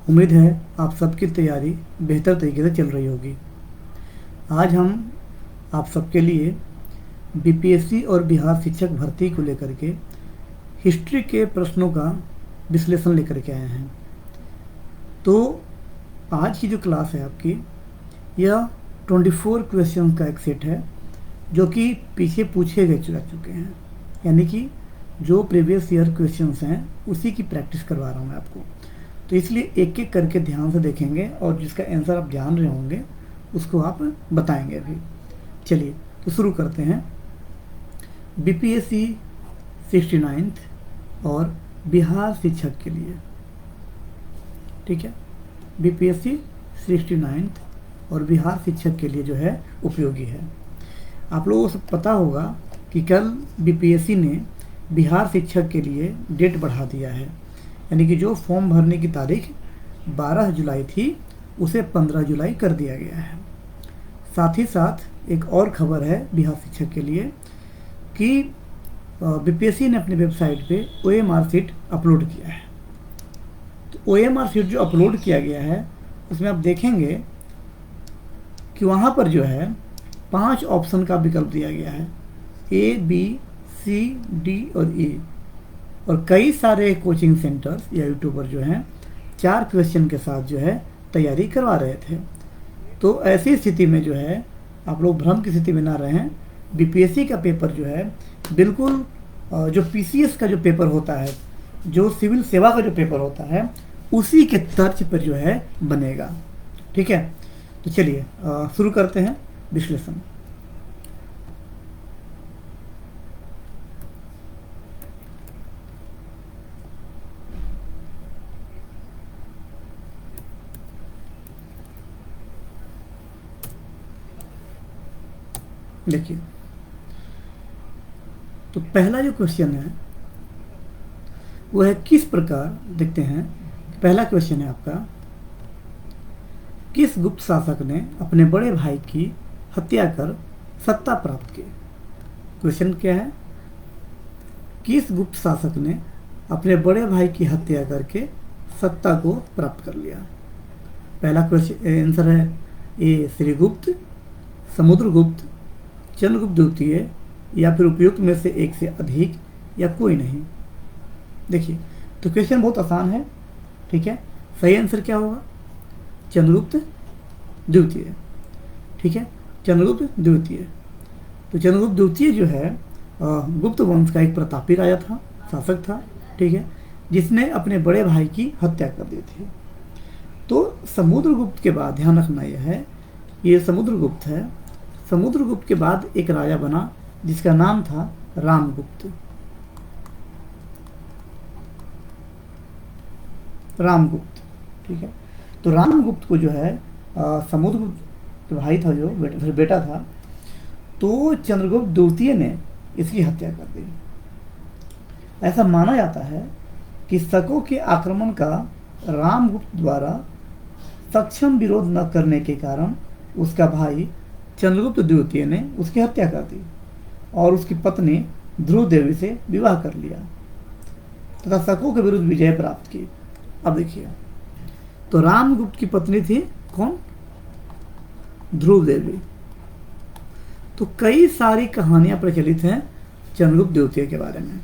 उम्मीद है आप सबकी तैयारी बेहतर तरीके से चल रही होगी। आज हम आप सबके लिए बीपीएससी और बिहार शिक्षक भर्ती को लेकर के हिस्ट्री के प्रश्नों का विश्लेषण लेकर के आए हैं। तो आज की जो क्लास है आपकी, यह 24 क्वेश्चन का एक सेट है जो कि पीछे पूछे गए जा चुके हैं, यानी कि जो प्रीवियस ईयर क्वेश्चंस हैं उसी की प्रैक्टिस करवा रहा हूँ मैं आपको। तो इसलिए एक एक करके ध्यान से देखेंगे और जिसका आंसर आप जान रहे होंगे उसको आप बताएंगे अभी। चलिए तो शुरू करते हैं। बीपीएससी 69 और बिहार शिक्षक के लिए, ठीक है, बीपीएससी 69 और बिहार शिक्षक के लिए जो है उपयोगी है। आप लोगों को पता होगा कि कल बीपीएससी ने बिहार शिक्षक के लिए डेट बढ़ा दिया है, यानी कि जो फॉर्म भरने की तारीख 12 जुलाई थी उसे 15 जुलाई कर दिया गया है। साथ ही साथ एक और खबर है बिहार शिक्षक के लिए कि बीपीएससी ने अपनी वेबसाइट पे ओएमआर शीट अपलोड किया है। तो ओएमआर शीट जो अपलोड किया गया है उसमें आप देखेंगे कि वहाँ पर जो है 5 ऑप्शन का विकल्प दिया गया है, ए बी सी डी और ई। और कई सारे कोचिंग सेंटर्स या यूट्यूबर जो हैं 4 क्वेश्चन के साथ जो है तैयारी करवा रहे थे। तो ऐसी स्थिति में जो है आप लोग भ्रम की स्थिति में ना रहें। बीपीएससी का पेपर जो है बिल्कुल जो पीसीएस का जो पेपर होता है, जो सिविल सेवा का जो पेपर होता है, उसी के तर्ज पर जो है बनेगा। ठीक है, तो चलिए शुरू करते हैं विश्लेषण। देखिए, तो पहला जो क्वेश्चन है वो है किस प्रकार, देखते हैं। पहला क्वेश्चन है आपका, किस गुप्त शासक ने अपने बड़े भाई की हत्या कर सत्ता प्राप्त की? क्वेश्चन क्या है, किस गुप्त शासक ने अपने बड़े भाई की हत्या करके सत्ता को प्राप्त कर लिया? पहला क्वेश्चन आंसर है ए श्रीगुप्त, समुद्रगुप्त, चंद्रगुप्त द्वितीय, या फिर उपयुक्त में से एक से अधिक, या कोई नहीं। देखिए, तो क्वेश्चन बहुत आसान है, ठीक है। सही आंसर क्या होगा? चंद्रगुप्त द्वितीय, ठीक है, चंद्रगुप्त द्वितीय। तो चंद्रगुप्त द्वितीय जो है गुप्त वंश का एक प्रतापी राजा था, शासक था, ठीक है, जिसने अपने बड़े भाई की हत्या कर दी थी। तो समुद्रगुप्त के बाद ध्यान रखना यह है, ये समुद्रगुप्त है। समुद्रगुप्त के बाद एक राजा बना जिसका नाम था रामगुप्त। रामगुप्त, ठीक है। तो रामगुप्त को जो है समुद्रगुप्त भाई था, जो फिर बेटा था, तो चंद्रगुप्त द्वितीय ने इसकी हत्या कर दी। ऐसा माना जाता है कि शकों के आक्रमण का रामगुप्त द्वारा सक्षम विरोध न करने के कारण उसका भाई चंद्रगुप्त द्वितीय ने उसकी हत्या कर दी और उसकी पत्नी ध्रुव देवी से विवाह कर लिया तथा शकों के विरुद्ध विजय प्राप्त की। अब देखिए, तो रामगुप्त की पत्नी थी कौन? ध्रुव देवी। तो कई सारी कहानियां प्रचलित हैं चंद्रगुप्त द्वितीय के बारे में।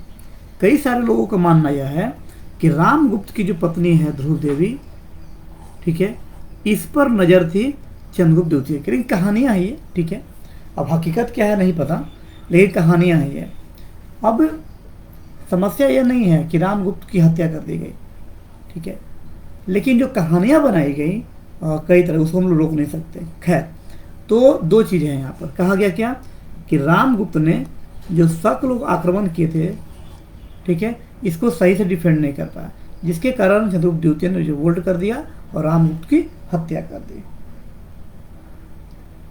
कई सारे लोगों का मानना यह है कि रामगुप्त की जो पत्नी है ध्रुव देवी, ठीक है, इस पर नजर थी चंद्रगुप्त द्वितीय की। लेकिन कहानियां है ये, ठीक है, अब हकीकत क्या है नहीं पता, लेकिन कहानियां हैं ये। अब समस्या यह नहीं है कि रामगुप्त की हत्या कर दी गई, ठीक है, लेकिन जो कहानियां बनाई गई कई तरह, उसको हम लोग रोक नहीं सकते। खैर, तो 2 चीज़ें हैं यहाँ पर। कहा गया क्या कि रामगुप्त ने जो शक लोग आक्रमण किए थे, ठीक है, इसको सही से डिफेंड नहीं कर पाया, जिसके कारण चंद्रगुप्त द्वितीय ने जो वोल्ट कर दिया और रामगुप्त की हत्या कर दी,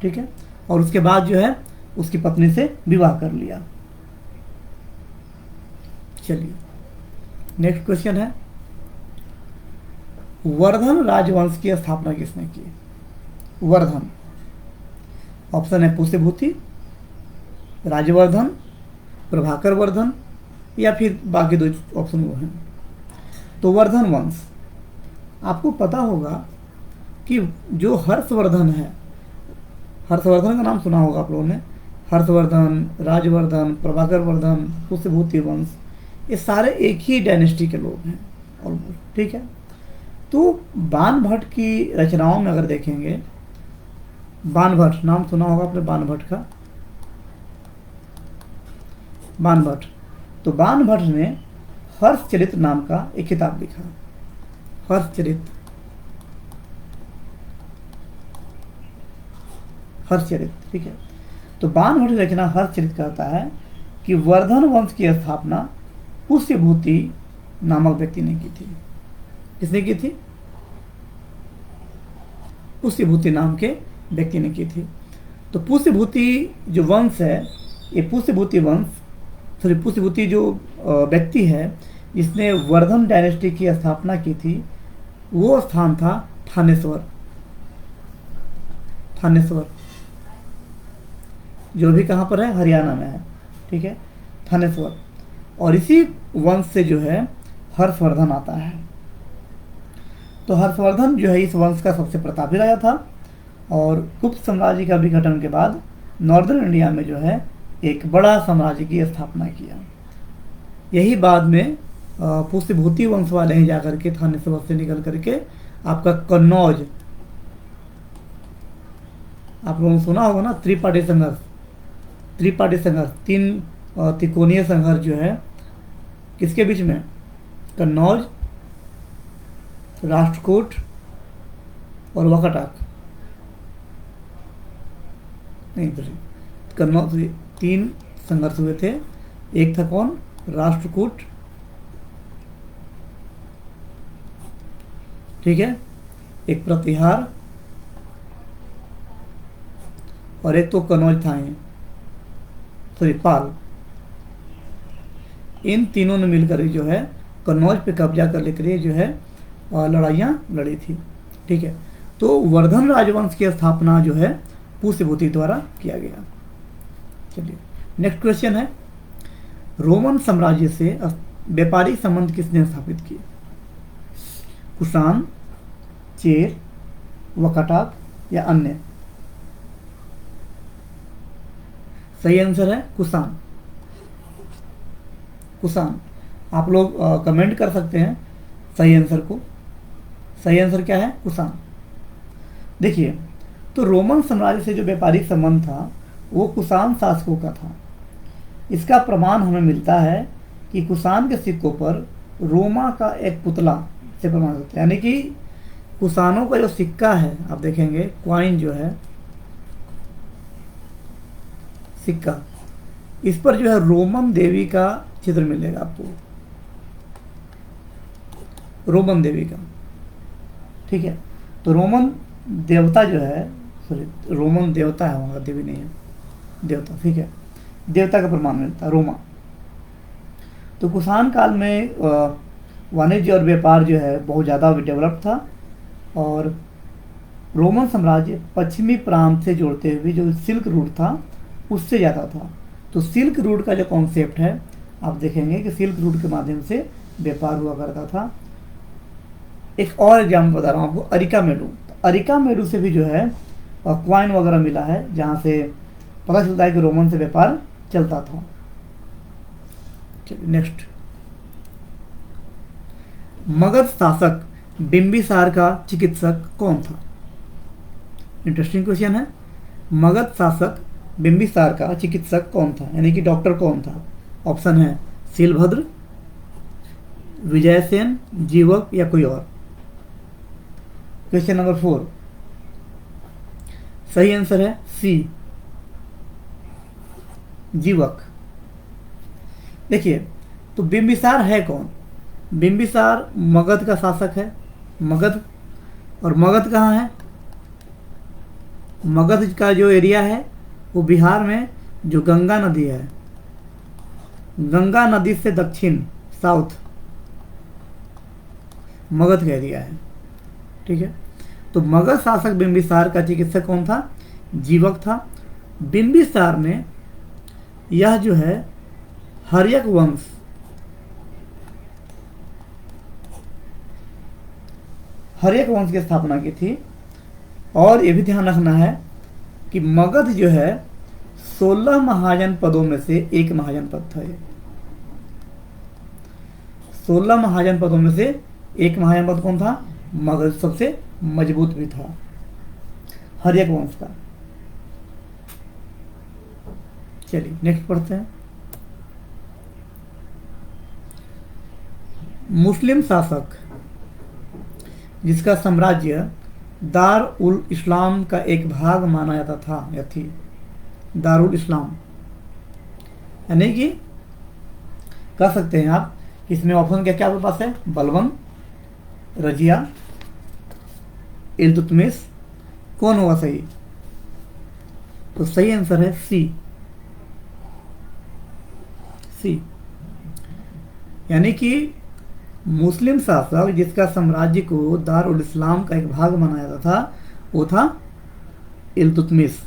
ठीक है, और उसके बाद जो है उसकी पत्नी से विवाह कर लिया। चलिए, नेक्स्ट क्वेश्चन है, वर्धन राजवंश की स्थापना किसने की? वर्धन, ऑप्शन है पुष्यभूति, राजवर्धन, प्रभाकर वर्धन, या फिर बाकी 2 ऑप्शन वो हैं। तो वर्धन वंश, आपको पता होगा कि जो हर्षवर्धन है, हर्षवर्धन का नाम सुना होगा आप लोगों ने, हर्षवर्धन, राजवर्धन, प्रभाकर वर्धन, पुष्यभूति वंश, ये सारे एक ही डायनेस्टी के लोग हैं ऑलमोस्ट, ठीक है। तो बाणभट्ट की रचनाओं में अगर देखेंगे, बाणभट्ट नाम सुना होगा आपने बाणभट्ट का, बाणभट्ट, तो बाणभट्ट ने हर्षचरित नाम का एक किताब लिखा, हर्षचरित, हर्षचरित, ठीक है। तो बाणभट्ट की रचना हर्षचरित कहता है कि वर्धन वंश की स्थापना पुष्यभूति नामक व्यक्ति ने की थी। किसने की थी? पुष्यभूति नाम के व्यक्ति ने की थी। तो पुष्यभूति जो वंश है, ये पुष्यभूति वंश, सॉरी पुष्यभूति जो व्यक्ति है जिसने वर्धन डायनेस्टी की स्थापना की थी, वो स्थान था थानेश्वर, थानेश्वर जो भी कहाँ पर है, हरियाणा में है, ठीक है, थानेश्वर। और इसी वंश से जो है हर्षवर्धन आता है। तो हर्षवर्धन जो है इस वंश का सबसे प्रतापी राजा था, और गुप्त साम्राज्य का विघटन के बाद नॉर्दर्न इंडिया में जो है एक बड़ा साम्राज्य की स्थापना किया। यही बाद में पुष्यभूति वंश वाले ही जाकर के थानेश्वर से निकल करके आपका कन्नौज, आप लोगों ने सुना होगा ना, त्रिपाठी संघर्ष, त्रिपाठी संघर्ष, तीन त्रिकोणीय संघर्ष जो है किसके बीच में, कन्नौज, राष्ट्रकूट और वकाटक, नहीं कन्नौज, तीन संघर्ष हुए थे। एक था कौन, राष्ट्रकूट, ठीक है, एक प्रतिहार, और एक तो कन्नौज था, सॉरी पाल। इन तीनों ने मिलकर जो है कन्नौज पे कब्जा करने के लिए जो है लड़ाइयाँ लड़ी थी, ठीक है। तो वर्धन राजवंश की स्थापना जो है पुष्यभूति द्वारा किया गया। चलिए नेक्स्ट क्वेश्चन है, रोमन साम्राज्य से व्यापारिक संबंध किसने स्थापित किए? कुषाण, चेर, वकाटक या अन्य? सही आंसर है कुषाण, कुषाण। आप लोग कमेंट कर सकते हैं सही आंसर को। सही आंसर क्या है? कुषाण। देखिए, तो रोमन साम्राज्य से जो व्यापारिक संबंध था वो कुषाण शासकों का था। इसका प्रमाण हमें मिलता है कि कुषाण के सिक्कों पर रोमा का एक पुतला से प्रमाण होता है, यानी कि कुषाणों का जो सिक्का है, आप देखेंगे क्वाइन जो है, सिक्का, इस पर जो है रोमन देवी का चित्र मिलेगा आपको, रोमन देवी का, ठीक है। तो रोमन देवता जो है, सॉरी रोमन देवता है वहाँ, देवी नहीं है, देवता, ठीक है, देवता का प्रमाण मिलता है रोमा। तो कुषाण काल में वाणिज्य और व्यापार जो है बहुत ज़्यादा डेवलप था, और रोमन साम्राज्य पश्चिमी प्रांत से जोड़ते हुए जो सिल्क रूट था उससे ज़्यादा था। तो सिल्क रूट का जो कॉन्सेप्ट है, आप देखेंगे कि सिल्क रूट के माध्यम से व्यापार हुआ करता था। एक और एग्जाम्पल बता रहा हूँ आपको, अरिका मेरू। तो अरिका मेरू से भी जो है क्वाइन वगैरह मिला है, जहाँ से पता चलता है कि रोमन से व्यापार चलता था। चलिए नेक्स्ट, मगध शासक बिंबिसार का चिकित्सक कौन था? इंटरेस्टिंग क्वेश्चन है। मगध शासक बिंबिसार का चिकित्सक कौन था, यानी कि डॉक्टर कौन था? ऑप्शन है शीलभद्र, विजयसेन, जीवक या कोई और। क्वेश्चन नंबर 4, सही आंसर है सी, जीवक। देखिए, तो बिंबिसार है कौन? बिंबिसार मगध का शासक है, मगध। और मगध कहाँ है? मगध का जो एरिया है वो बिहार में जो गंगा नदी है, गंगा नदी से दक्षिण साउथ मगध का एरिया है, ठीक है। तो मगध शासक बिंबिसार का चिकित्सक कौन था? जीवक था। बिंबिसार ने यह जो है हर्यक वंश, हर्यक वंश की स्थापना की थी। और ये भी ध्यान रखना है कि मगध जो है 16 महाजन पदों में से एक महाजन पद था। ये 16 महाजन पदों में से एक महाजन पद कौन था? मगध सबसे मजबूत भी था हर्यक वंश का। चलिए नेक्स्ट पढ़ते हैं। मुस्लिम शासक जिसका साम्राज्य दार उल इस्लाम का एक भाग माना जाता था या थी, दारुल इस्लाम, यानी कि कह सकते हैं आप इसमें ऑप्शन क्या क्या आपके पास है? बलबन, रजिया, इल्तुतमिश। कौन होगा सही? तो सही आंसर है सी, सी। यानी कि मुस्लिम शासक जिसका साम्राज्य को दारुल इस्लाम का एक भाग माना जाता था वो था इल्तुतमिश।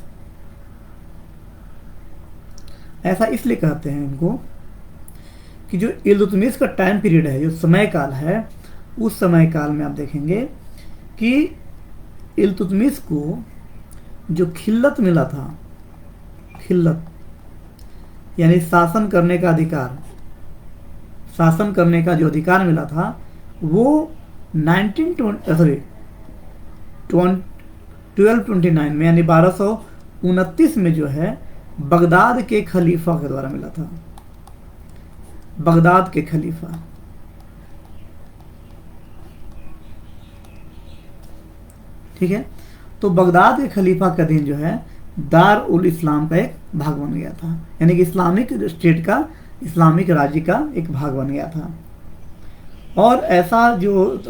ऐसा इसलिए कहते हैं इनको कि जो इल्तुतमिश का टाइम पीरियड है, जो समय काल है, उस समय काल में आप देखेंगे कि इल्तुतमिश को जो खिल्लत मिला था, खिल्लत यानी शासन करने का अधिकार, शासन करने का जो अधिकार मिला था वो 1229 में यानी 1229 में जो है बगदाद के खलीफा के द्वारा मिला था। बगदाद के खलीफा, ठीक है। तो बगदाद के खलीफा का दिन जो है दार उल इस्लाम का एक भाग बन गया था, यानी कि इस्लामिक स्टेट का, इस्लामिक राज्य का एक भाग बन गया था। और ऐसा जो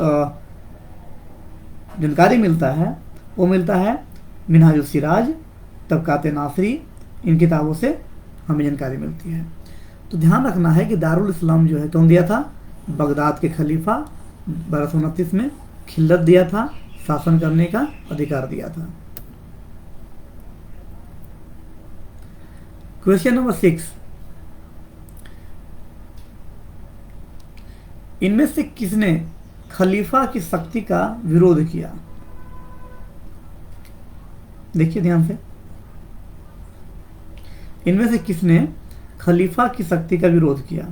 जानकारी मिलता है वो मिलता है मिनहाजुल सिराज, तबकात नासरी, इन किताबों से हमें जानकारी मिलती है। तो ध्यान रखना है कि दारुल इस्लाम जो है कौन दिया था? बगदाद के खलीफा 1229 में खिल्लत दिया था, शासन करने का अधिकार दिया था। क्वेश्चन नंबर 6, इनमें से किसने खलीफा की शक्ति का विरोध किया? देखिए ध्यान से, इनमें से किसने खलीफा की शक्ति का विरोध किया?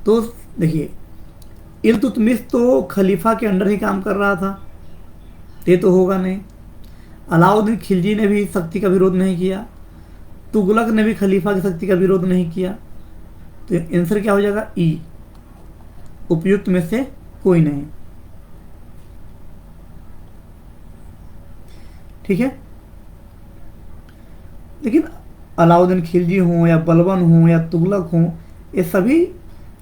तो देखिए, इल्तुतमिश तो खलीफा के अंडर ही काम कर रहा था, ये तो होगा नहीं। अलाउद्दीन खिलजी ने भी शक्ति का विरोध नहीं किया, तुगलक ने भी खलीफा की शक्ति का विरोध नहीं किया। तो आंसर क्या हो जाएगा? ई, उपयुक्त में से कोई नहीं। ठीक है। लेकिन अलाउद्दीन खिलजी हो या बलबन हो या तुगलक हो, ये सभी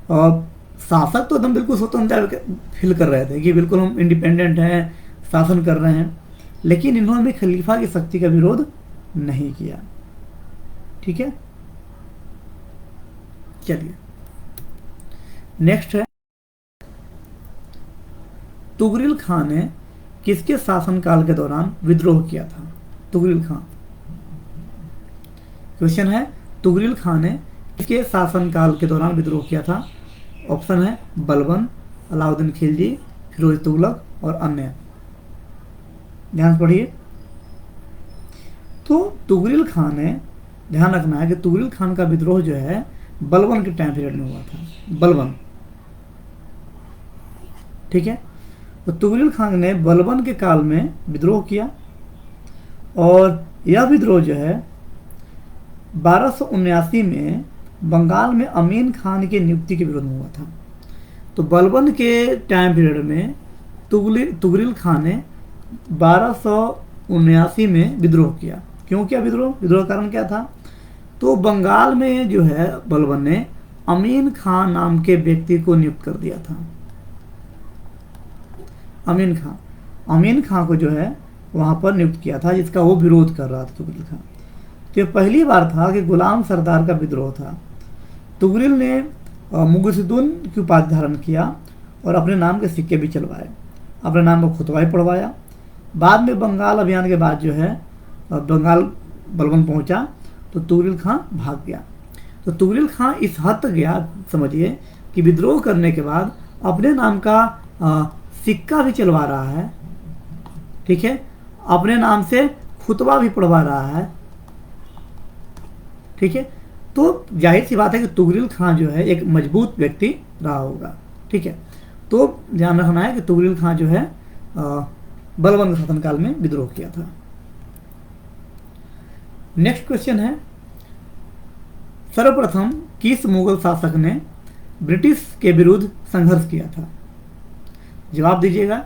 शासक तो एकदम बिल्कुल स्वतंत्र फील कर रहे थे कि बिल्कुल हम इंडिपेंडेंट हैं, शासन कर रहे हैं, लेकिन इन्होंने खलीफा की शक्ति का विरोध नहीं किया। ठीक है, चलिए नेक्स्ट है, तुगरिल खान ने किसके शासनकाल के दौरान विद्रोह किया था? तुगरिल खान, क्वेश्चन है, तुगरिल खान ने किसके शासनकाल के दौरान विद्रोह किया था? ऑप्शन है बलबन, अलाउद्दीन खिलजी, फिरोज तुगलक और अन्य। ध्यान से पढ़िए। तो तुगरिल खान ने, ध्यान रखना है कि तुगरिल खान का विद्रोह जो है बलबन के टाइम पीरियड में हुआ था, बलबन। ठीक है, तो तुगरिल खान ने बलबन के काल में विद्रोह किया और यह विद्रोह जो है 1279 में बंगाल में अमीन खान की नियुक्ति के विरोध में हुआ था। तो बलबन के टाइम पीरियड में तुगरिल खान ने 1279 में विद्रोह किया। क्यों किया विद्रोह? विद्रोह का कारण क्या था? तो बंगाल में जो है बलबन ने अमीन खान नाम के व्यक्ति को नियुक्त कर दिया था। अमीन खान को जो है वहां पर नियुक्त किया था, जिसका वो विरोध कर रहा था तुगरिल खान। तो ये पहली बार था कि गुलाम सरदार का विद्रोह था। तुगरिल ने मुगसिद्दीन की उपाधि धारण किया और अपने नाम के सिक्के भी चलवाए, अपने नाम का खुतबा भी पढ़वाया। बाद में बंगाल अभियान के बाद जो है बंगाल बलबन पहुंचा तो तुगरिल खान भाग गया। तो तुगरिल खां इस हद तक गया, समझिए, कि विद्रोह करने के बाद अपने नाम का सिक्का भी चलवा रहा है, ठीक है, अपने नाम से खुतबा भी पढ़वा रहा है, ठीक है। तो जाहिर सी बात है कि तुगरिल खां जो है एक मजबूत व्यक्ति रहा होगा, ठीक है। तो ध्यान रखना है कि तुगरिल खां जो है बलबन के शासनकाल में विद्रोह किया था। नेक्स्ट क्वेश्चन है, सर्वप्रथम किस मुगल शासक ने ब्रिटिश के विरुद्ध संघर्ष किया था? जवाब दीजिएगा,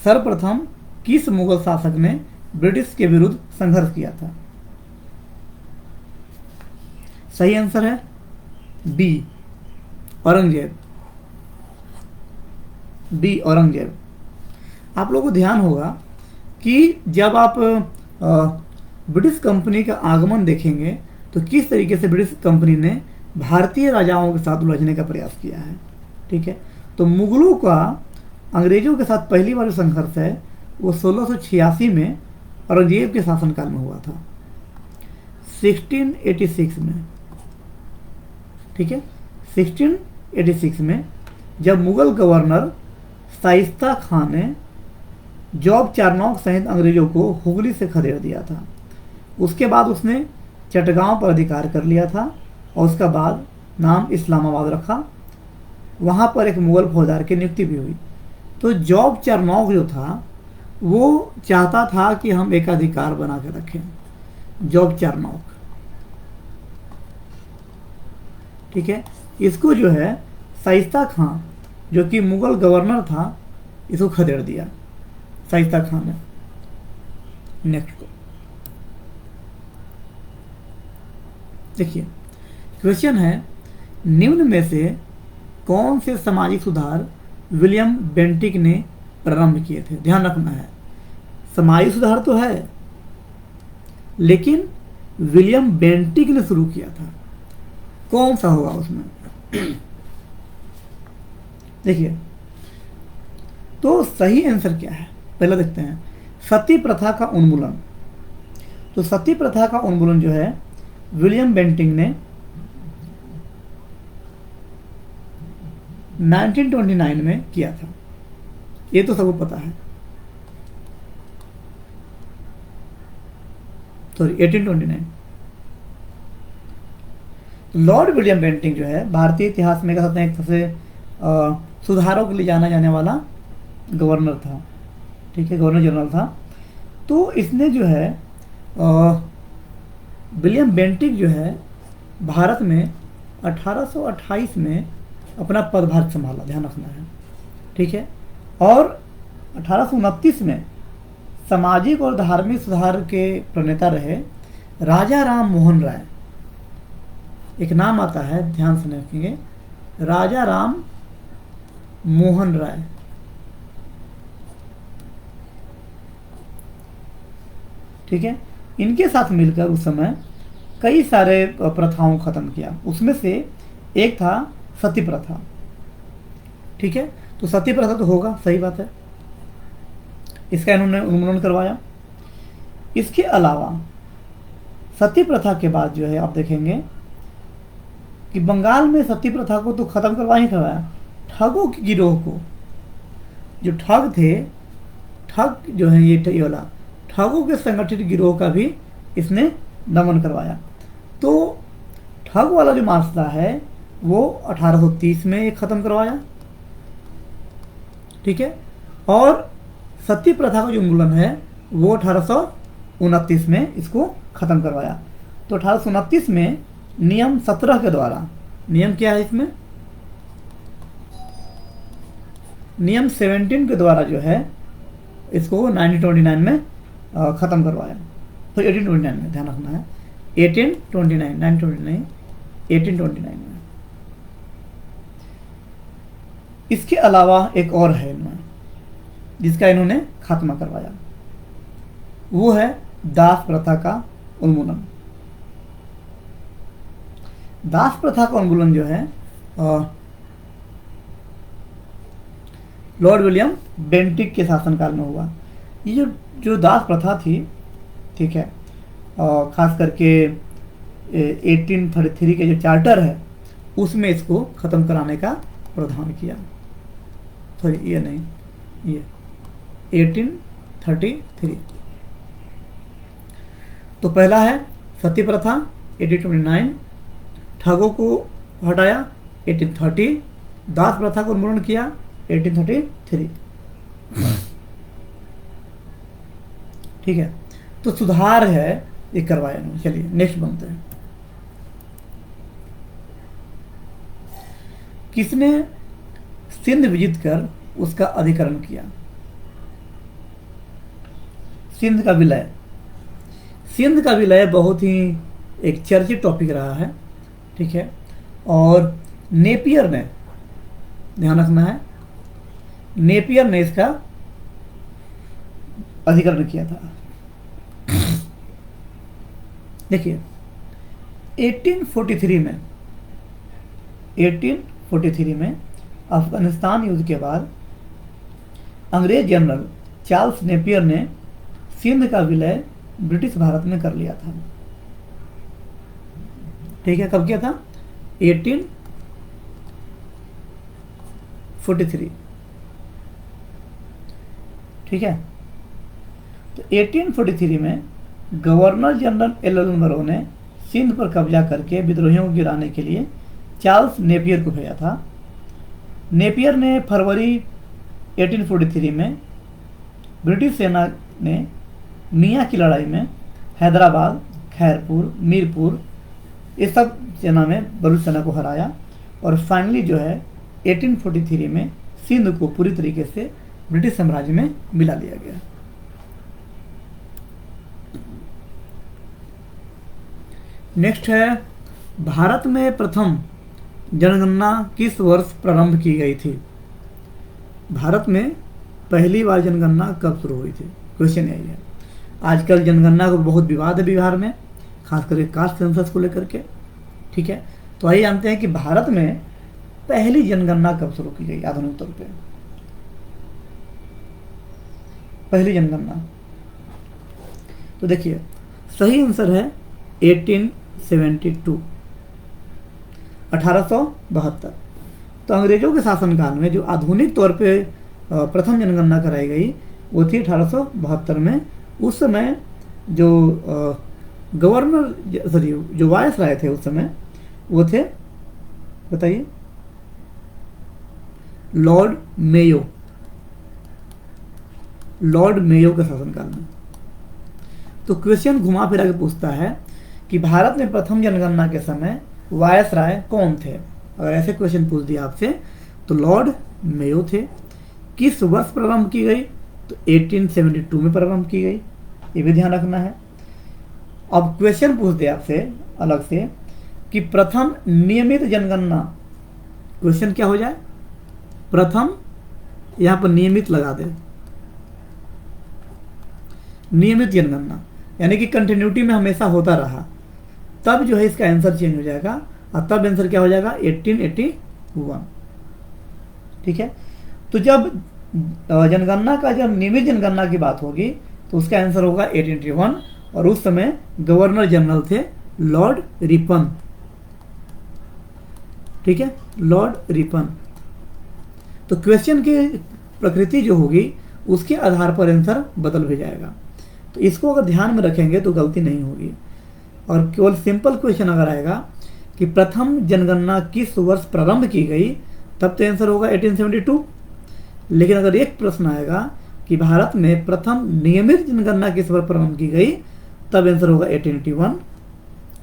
सर्वप्रथम किस मुगल शासक ने ब्रिटिश के विरुद्ध संघर्ष किया था? सही आंसर है बी, औरंगजेब। बी, औरंगजेब। आप लोगों को ध्यान होगा कि जब आप ब्रिटिश कंपनी का आगमन देखेंगे तो किस तरीके से ब्रिटिश कंपनी ने भारतीय राजाओं के साथ उलझने का प्रयास किया है, ठीक है। तो मुगलों का अंग्रेजों के साथ पहली बार जो संघर्ष है वो 1686 में औरंगजेब के शासनकाल में हुआ था, 1686 में, ठीक है। 1686 में जब मुगल गवर्नर शाइस्ता खां ने जॉब चारनौक सहित अंग्रेजों को हुगली से खदेड़ दिया था। उसके बाद उसने चटगांव पर अधिकार कर लिया था और उसका बाद नाम इस्लामाबाद रखा। वहाँ पर एक मुगल फौजदार की नियुक्ति भी हुई। तो जॉब चारनौक जो था वो चाहता था कि हम एक अधिकार बना के रखें, जॉब चारनौक, ठीक है। इसको जो है शाइस्ता खां जो कि मुगल गवर्नर था इसको खदेड़ दिया शाइस्ता खां ने। नेक्स्ट को देखिए, क्वेश्चन है, निम्न में से कौन से सामाजिक सुधार विलियम बेंटिक ने प्रारंभ किए थे? ध्यान रखना है, सामाजिक सुधार तो है लेकिन विलियम बेंटिक ने शुरू किया था। कौन सा होगा उसमें? देखिए, तो सही आंसर क्या है पहले देखते हैं। सती प्रथा का उन्मूलन। तो सती प्रथा का उन्मूलन जो है विलियम बेंटिक ने 1929 में किया था, ये तो सबको पता है। सॉरी 1829। लॉर्ड विलियम बेंटिक जो है भारतीय इतिहास में कह सकते हैं एक सबसे सुधारों के लिए जाना जाने वाला गवर्नर था, ठीक है, गवर्नर जनरल था। तो इसने जो है विलियम बेंटिक जो है भारत में 1828 में अपना पदभार संभाला, ध्यान रखना है, ठीक है। और 1829 में सामाजिक और धार्मिक सुधार के प्रणेता रहे राजा राम मोहन राय। एक नाम आता है, ध्यान से रखेंगे, राजा राम मोहन राय, ठीक है। इनके साथ मिलकर उस समय कई सारे प्रथाओं को खत्म किया। उसमें से एक था सती प्रथा, ठीक है। तो सती प्रथा तो होगा, सही बात है, इसका इन्होंने उन्मूलन करवाया। इसके अलावा सती प्रथा के बाद जो है आप देखेंगे कि बंगाल में सती प्रथा को तो खत्म करवा ही करवाया, ठगों के गिरोह को, जो ठग थे, ठग जो है ये वाला ठगों के संगठित गिरोह का भी इसने दमन करवाया। तो ठग वाला जो मामला है वो 1830 में एक खत्म करवाया, ठीक है। और सती प्रथा का जो उन्मूलन है वो 1829 में इसको खत्म करवाया। तो 1829 में नियम 17 के द्वारा, नियम क्या है इसमें, नियम 17 के द्वारा जो है इसको 1929 में खत्म करवाया। तो 1829 में, ध्यान रखना है, 1829, 1929, 1829 में। इसके अलावा एक और है इनमें जिसका इन्होंने खात्मा करवाया, वो है दास प्रथा का उन्मूलन। दास प्रथा का उन्मूलन जो है लॉर्ड विलियम बेंटिक के शासनकाल में हुआ। ये जो दास प्रथा थी, ठीक है, खास करके 1833 के जो चार्टर है उसमें इसको ख़त्म कराने का प्रावधान किया। सॉरी ये नहीं, ये 1833। तो पहला है सती प्रथा 1829, ठगों को हटाया 1830, दास प्रथा को उन्मूलन किया 1833। ठीक है, तो सुधार है ये करवाया नहीं। चलिए नेक्स्ट बनते हैं। किसने सिंध विजित कर उसका अधिकरण किया? सिंध का विलय। सिंध का विलय बहुत ही एक चर्चित टॉपिक रहा है। ठीक है, और नेपियर ने, ध्यान रखना है, नेपियर ने इसका अधिकरण किया था। देखिए 1843 में अफगानिस्तान युद्ध के बाद अंग्रेज जनरल चार्ल्स नेपियर ने सिंध का विलय ब्रिटिश भारत में कर लिया था। ठीक है, कब किया था? 1843। ठीक है, तो 1843 में गवर्नर जनरल एल मरो ने सिंध पर कब्जा करके विद्रोहियों को गिराने के लिए चार्ल्स नेपियर को भेजा था। नेपियर ने फरवरी 1843 में ब्रिटिश सेना ने मियाँ की लड़ाई में हैदराबाद, खैरपुर, मीरपुर, ये सब सेना में बलूच सेना को हराया और फाइनली जो है 1843 में सिंध को पूरी तरीके से ब्रिटिश साम्राज्य में मिला लिया गया। नेक्स्ट है, भारत में प्रथम जनगणना किस वर्ष प्रारंभ की गई थी? भारत में पहली बार जनगणना कब शुरू हुई थी? क्वेश्चन यही है। आजकल जनगणना को बहुत विवाद है बिहार में, खास करके कास्ट सेंसस को लेकर के। ठीक है, तो आइए जानते हैं कि भारत में पहली जनगणना कब शुरू की गई आधुनिक तौर पे। पहली जनगणना, तो देखिए सही आंसर है 1872, 1872। तो अंग्रेजों के शासनकाल में जो आधुनिक तौर पे प्रथम जनगणना कराई गई वो थी 1872 में। उस समय जो गवर्नर, सॉरी जो वायसराय थे उस समय, वो थे, बताइए, लॉर्ड मेयो। लॉर्ड मेयो के शासनकाल में। तो क्वेश्चन घुमा फिरा के पूछता है कि भारत में प्रथम जनगणना के समय वायसराय कौन थे? अगर ऐसे क्वेश्चन पूछ दिया आपसे तो लॉर्ड मेयो थे। किस वर्ष प्रारंभ की गई? तो 1872 में प्रारंभ की गई, ये भी ध्यान रखना है। अब क्वेश्चन पूछ दिया आपसे अलग से कि प्रथम नियमित जनगणना, क्वेश्चन क्या हो जाए? प्रथम, यहां पर नियमित लगा दे, नियमित जनगणना यानी कि कंटिन्यूटी में हमेशा होता रहा, तब जो है इसका आंसर चेंज हो जाएगा और तब आंसर क्या हो जाएगा? 1881। ठीक है, तो जब जनगणना का, जब नियमित जनगणना की बात होगी तो उसका आंसर होगा 1881 और उस समय गवर्नर जनरल थे लॉर्ड रिपन। ठीक है, लॉर्ड रिपन। तो क्वेश्चन की प्रकृति जो होगी उसके आधार पर आंसर बदल भी जाएगा, तो इसको अगर ध्यान में रखेंगे तो गलती नहीं होगी। और केवल सिंपल क्वेश्चन अगर आएगा कि प्रथम जनगणना किस वर्ष प्रारंभ की गई, तब तो आंसर होगा 1872। लेकिन अगर एक प्रश्न आएगा कि भारत में प्रथम नियमित जनगणना किस वर्ष प्रारंभ की गई, तब आंसर होगा 1881।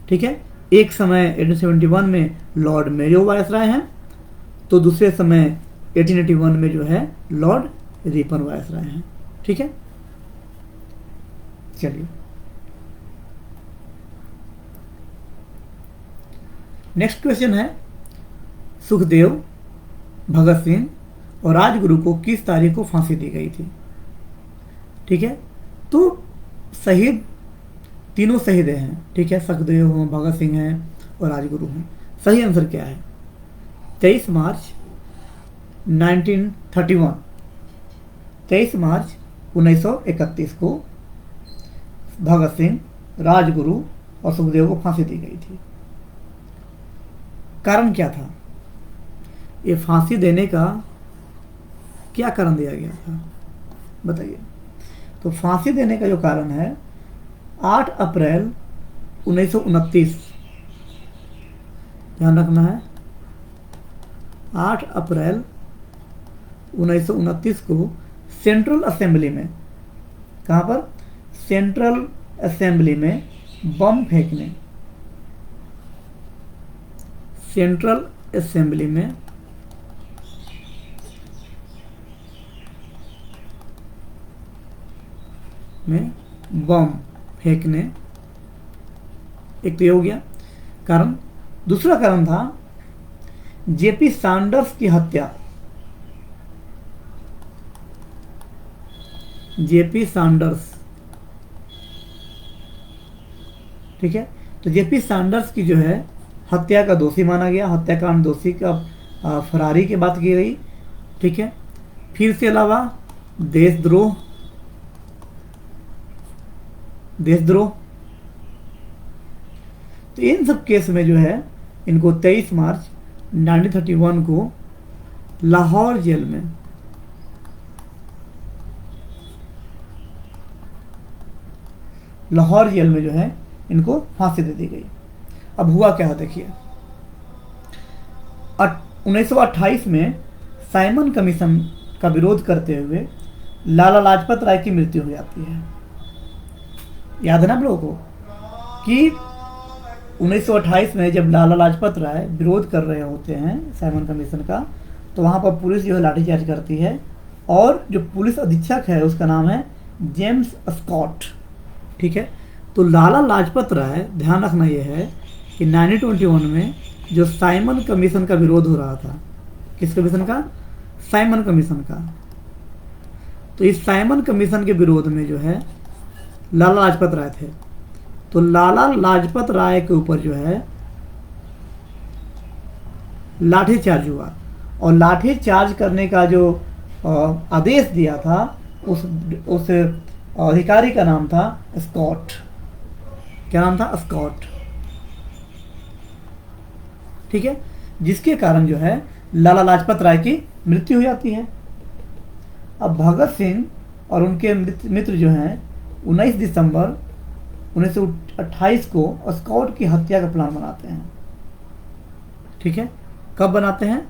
ठीक है, एक समय 1871 में लॉर्ड मेयो वायसराय हैं, तो दूसरे समय 1881 में जो है लॉर्ड रिपन वायसराय हैं। ठीक है, चलिए नेक्स्ट क्वेश्चन है, सुखदेव, भगत सिंह और राजगुरु को किस तारीख को फांसी दी गई थी? ठीक है, तो शहीद, तीनों शहीद हैं। ठीक है, सुखदेव हों, भगत सिंह हैं और राजगुरु हैं। सही आंसर क्या है? 23 मार्च 1931, 23 मार्च 1931 को भगत सिंह, राजगुरु और सुखदेव को फांसी दी गई थी। कारण क्या था? ये फांसी देने का क्या कारण दिया गया था बताइए। तो फांसी देने का जो कारण है 8 अप्रैल 1929, ध्यान रखना है, 8 अप्रैल 1929 को सेंट्रल असेंबली में, कहाँ पर? सेंट्रल असेंबली में बम फेंकने, सेंट्रल असेंबली में बम फेंकने, एक तो ये हो गया कारण। दूसरा कारण था जेपी सैंडर्स की हत्या। जेपी सैंडर्स, ठीक है। तो जेपी सैंडर्स की जो है हत्या का दोषी माना गया, हत्याकांड दोषी का फरारी की बात की गई, ठीक है। फिर इसके अलावा देशद्रोह, देशद्रोह, तो इन सब केस में जो है इनको 23 मार्च 1931 को लाहौर जेल में, लाहौर जेल में जो है इनको फांसी दे दी गई। अब हुआ क्या है देखिए, 1928 में साइमन कमीशन का विरोध करते हुए लाला लाजपत राय की मृत्यु हो जाती है। याद है ना आप लोगों को कि 1928 में जब लाला लाजपत राय विरोध कर रहे होते हैं साइमन कमीशन का, तो वहाँ पर पुलिस जो है लाठीचार्ज करती है, और जो पुलिस अधीक्षक है उसका नाम है जेम्स स्कॉट, ठीक है। तो लाला लाजपत राय, ध्यान रखना यह है कि 1921 में जो साइमन कमीशन का विरोध हो रहा था, किस कमीशन का? साइमन कमीशन का। तो इस साइमन कमीशन के विरोध में जो है लाला लाजपत राय थे। तो लाला लाजपत राय के ऊपर जो है लाठीचार्ज हुआ, और लाठीचार्ज करने का जो आदेश दिया था उस अधिकारी का नाम था स्कॉट। क्या नाम था? स्कॉट, ठीक है। जिसके कारण जो है लाला लाजपत राय की मृत्यु हो जाती है। अब भगत सिंह और उनके मित्र जो हैं 19 दिसंबर 1928 को स्कॉट की हत्या का प्लान बनाते हैं, ठीक है। कब बनाते हैं?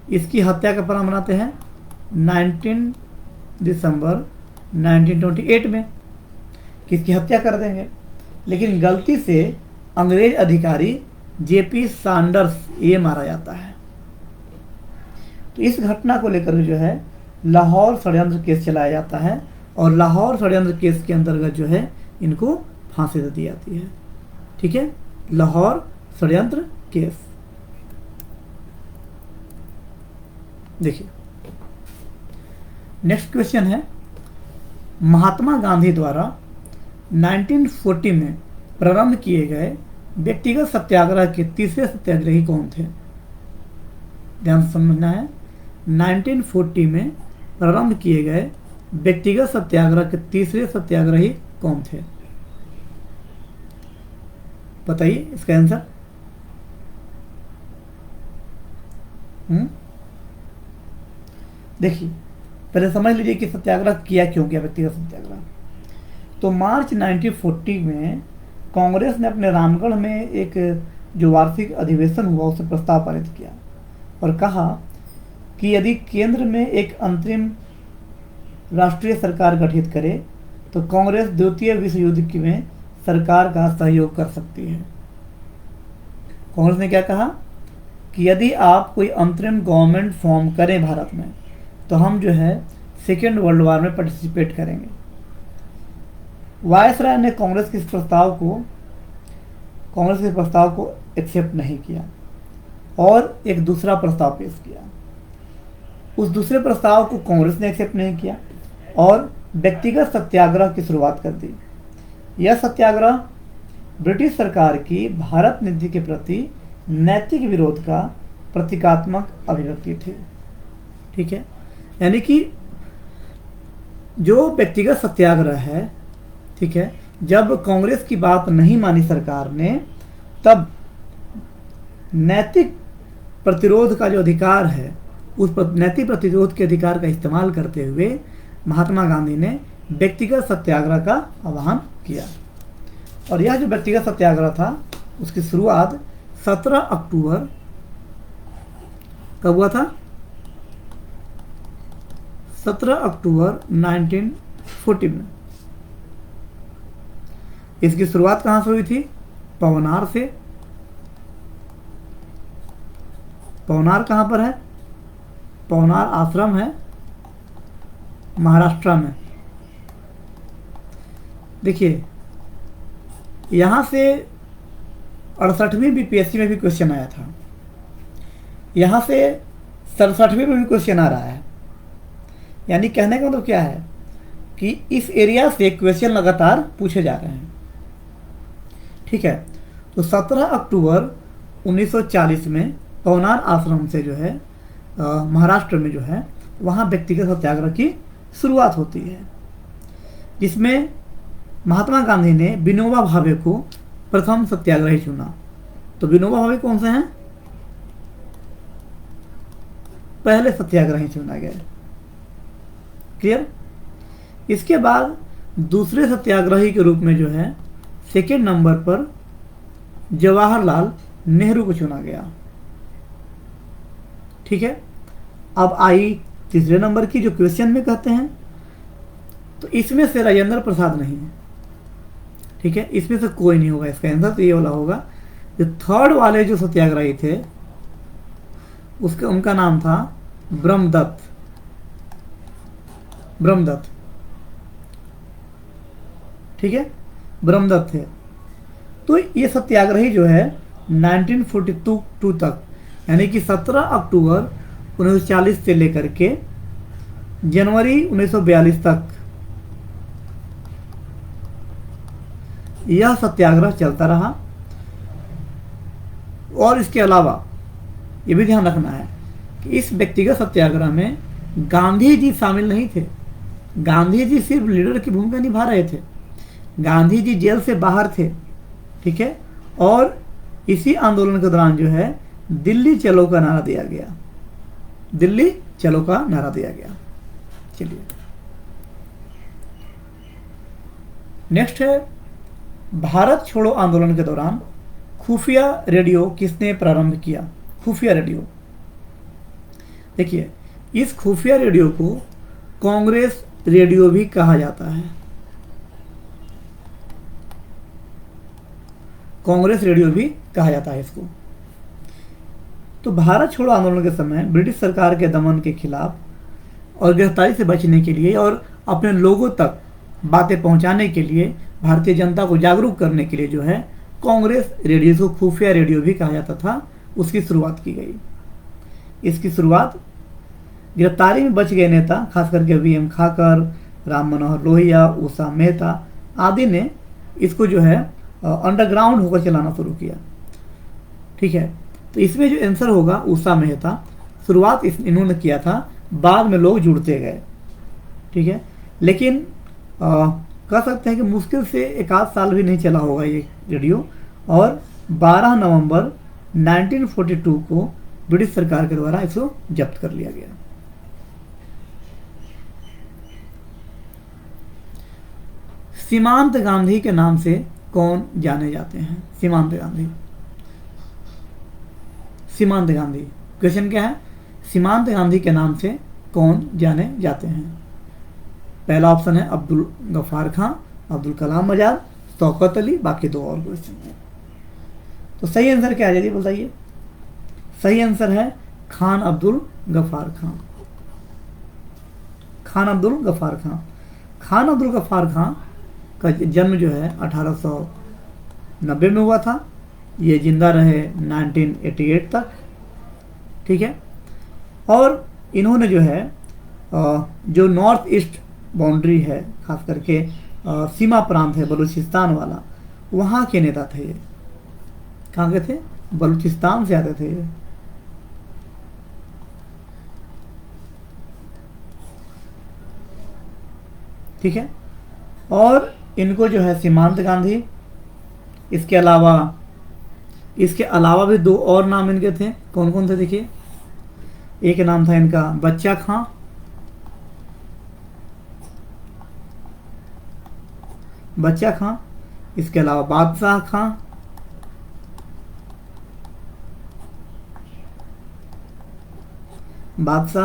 इसकी हत्या का प्लान बनाते हैं 19 दिसंबर 1928 में, किसकी हत्या कर देंगे। लेकिन गलती से अंग्रेज अधिकारी जेपी सैंडर्स ये मारा जाता है। तो इस घटना को लेकर जो है लाहौर षड्यंत्र केस चलाया जाता है, और लाहौर षड्यंत्र केस के अंतर्गत जो है इनको फांसी दे दी जाती है, ठीक है। लाहौर षड्यंत्र केस। देखिए नेक्स्ट क्वेश्चन है, महात्मा गांधी द्वारा 1940 में प्रारंभ किए गए व्यक्तिगत सत्याग्रह के तीसरे सत्याग्रही कौन थे? ध्यान से समझना है। 1940 में प्रारंभ किए गए व्यक्तिगत सत्याग्रह के तीसरे सत्याग्रही कौन थे? बताइए इसका आंसर। देखिए पहले समझ लीजिए कि सत्याग्रह किया क्यों गया, व्यक्तिगत सत्याग्रह। तो मार्च 1940 में कांग्रेस ने अपने रामगढ़ में एक जो वार्षिक अधिवेशन हुआ उससे प्रस्ताव पारित किया और कहा कि यदि केंद्र में एक अंतरिम राष्ट्रीय सरकार गठित करे तो कांग्रेस द्वितीय विश्व युद्ध में सरकार का सहयोग कर सकती है। कांग्रेस ने क्या कहा कि यदि आप कोई अंतरिम गवर्नमेंट फॉर्म करें भारत में तो हम जो है सेकेंड वर्ल्ड वॉर में पार्टिसिपेट करेंगे। वायसराय ने कांग्रेस के प्रस्ताव को एक्सेप्ट नहीं किया और एक दूसरा प्रस्ताव पेश किया। उस दूसरे प्रस्ताव को कांग्रेस ने एक्सेप्ट नहीं किया और व्यक्तिगत सत्याग्रह की शुरुआत कर दी। यह सत्याग्रह ब्रिटिश सरकार की भारत नीति के प्रति नैतिक विरोध का प्रतीकात्मक अभिव्यक्ति थी, ठीक है। यानी कि जो व्यक्तिगत सत्याग्रह है, ठीक है, जब कांग्रेस की बात नहीं मानी सरकार ने, तब नैतिक प्रतिरोध का जो अधिकार है, उस नैतिक प्रतिरोध के अधिकार का इस्तेमाल करते हुए महात्मा गांधी ने व्यक्तिगत सत्याग्रह का आह्वान किया। और यह जो व्यक्तिगत सत्याग्रह था, उसकी शुरुआत 17 अक्टूबर कब हुआ था? 17 अक्टूबर 1914 में। इसकी शुरुआत कहां से हुई थी? पवनार से। पवनार कहां पर है? पवनार आश्रम है महाराष्ट्र में। देखिए, यहां से 68वीं बीपीएससी में भी क्वेश्चन आया था, यहां से 67वीं में भी क्वेश्चन आ रहा है। यानी कहने का मतलब क्या है कि इस एरिया से क्वेश्चन लगातार पूछे जा रहे हैं। ठीक है, तो 17 अक्टूबर 1940 में पवनार आश्रम से जो है महाराष्ट्र में जो है, वहाँ व्यक्तिगत सत्याग्रह की शुरुआत होती है, जिसमें महात्मा गांधी ने विनोबा भावे को प्रथम सत्याग्रही चुना। तो विनोबा भावे कौन से हैं? पहले सत्याग्रही चुना गया। क्लियर? इसके बाद दूसरे सत्याग्रही के रूप में जो है सेकेंड नंबर पर जवाहरलाल नेहरू को चुना गया। ठीक है, अब आई तीसरे नंबर की, जो क्वेश्चन में कहते हैं। तो इसमें से राजेंद्र प्रसाद नहीं है। ठीक है, इसमें से कोई नहीं होगा। इसका आंसर तो ये वाला होगा। जो थर्ड वाले जो सत्याग्रही थे, उनका नाम था ब्रह्मदत्त। ब्रह्मदत्त, ठीक है, ब्रह्मदत्त थे। तो ये सत्याग्रही जो है 1942 तक, यानी कि 17 अक्टूबर 1940 से लेकर के जनवरी 1942 तक यह सत्याग्रह चलता रहा। और इसके अलावा ये भी ध्यान रखना है कि इस व्यक्तिगत सत्याग्रह में गांधी जी शामिल नहीं थे। गांधी जी सिर्फ लीडर की भूमिका निभा रहे थे। गांधी जी जेल से बाहर थे। ठीक है, और इसी आंदोलन के दौरान जो है दिल्ली चलो का नारा दिया गया। दिल्ली चलो का नारा दिया गया। चलिए नेक्स्ट है, भारत छोड़ो आंदोलन के दौरान खुफिया रेडियो किसने प्रारंभ किया? खुफिया रेडियो, देखिए, इस खुफिया रेडियो को कांग्रेस रेडियो भी कहा जाता है। कांग्रेस रेडियो भी कहा जाता है इसको। तो भारत छोड़ो आंदोलन के समय ब्रिटिश सरकार के दमन के खिलाफ और गिरफ्तारी से बचने के लिए और अपने लोगों तक बातें पहुंचाने के लिए, भारतीय जनता को जागरूक करने के लिए जो है कांग्रेस रेडियो को खुफिया रेडियो भी कहा जाता था, उसकी शुरुआत की गई। इसकी शुरुआत गिरफ्तारी में बच गए नेता, खास करके वीएम खाकर, राम मनोहर लोहिया, उषा मेहता आदि ने इसको जो है अंडरग्राउंड होकर चलाना शुरू किया। ठीक है, तो इसमें जो आंसर होगा उषा मेहता, शुरुआत इन्होंने किया था, बाद में लोग जुड़ते गए। ठीक है, लेकिन कह सकते हैं कि मुश्किल से एक आध साल भी नहीं चला होगा ये रेडियो, और 12 नवंबर 1942 को ब्रिटिश सरकार के द्वारा इसको जब्त कर लिया गया। सीमांत गांधी के नाम से कौन जाने जाते हैं? सीमांत गांधी। सीमांत गांधी, क्वेश्चन क्या है? सीमांत गांधी के नाम से कौन जाने जाते हैं? पहला ऑप्शन है अब्दुल गफ्फार खां, अब्दुल कलाम आजाद, शौकत अली, बाकी दो और क्वेश्चन है। तो सही आंसर क्या है, जल्दी बताइए। सही आंसर है खान अब्दुल गफ्फार खां। खान अब्दुल गफ्फार खां। खान अब्दुल गफ्फार खां का जन्म जो है 1890 में हुआ था। ये जिंदा रहे 1988 तक। ठीक है, और इन्होंने जो है जो नॉर्थ ईस्ट बाउंड्री है, खास करके सीमा प्रांत है बलूचिस्तान वाला, वहाँ के नेता थे ये। कहाँ के थे? बलूचिस्तान से आते थे ये। ठीक है, और इनको जो है सीमांत गांधी, इसके अलावा भी दो और नाम इनके थे। कौन कौन थे देखिए, एक नाम था इनका बच्चा खां, इसके अलावा बादशाह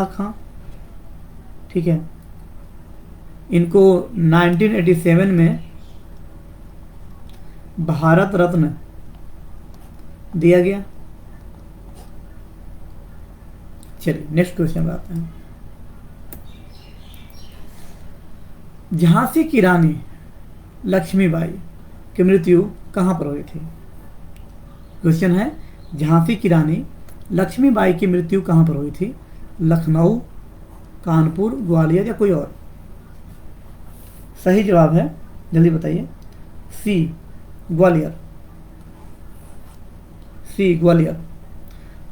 खां, ठीक है। इनको 1987 में भारत रत्न दिया गया। चलिए नेक्स्ट क्वेश्चन पे आते हैं। झांसी की रानी लक्ष्मीबाई की मृत्यु कहां पर हुई थी? क्वेश्चन है, झांसी की रानी लक्ष्मीबाई की मृत्यु कहां पर हुई थी? लखनऊ, कानपुर, ग्वालियर या कोई और? सही जवाब है, जल्दी बताइए, सी ग्वालियर।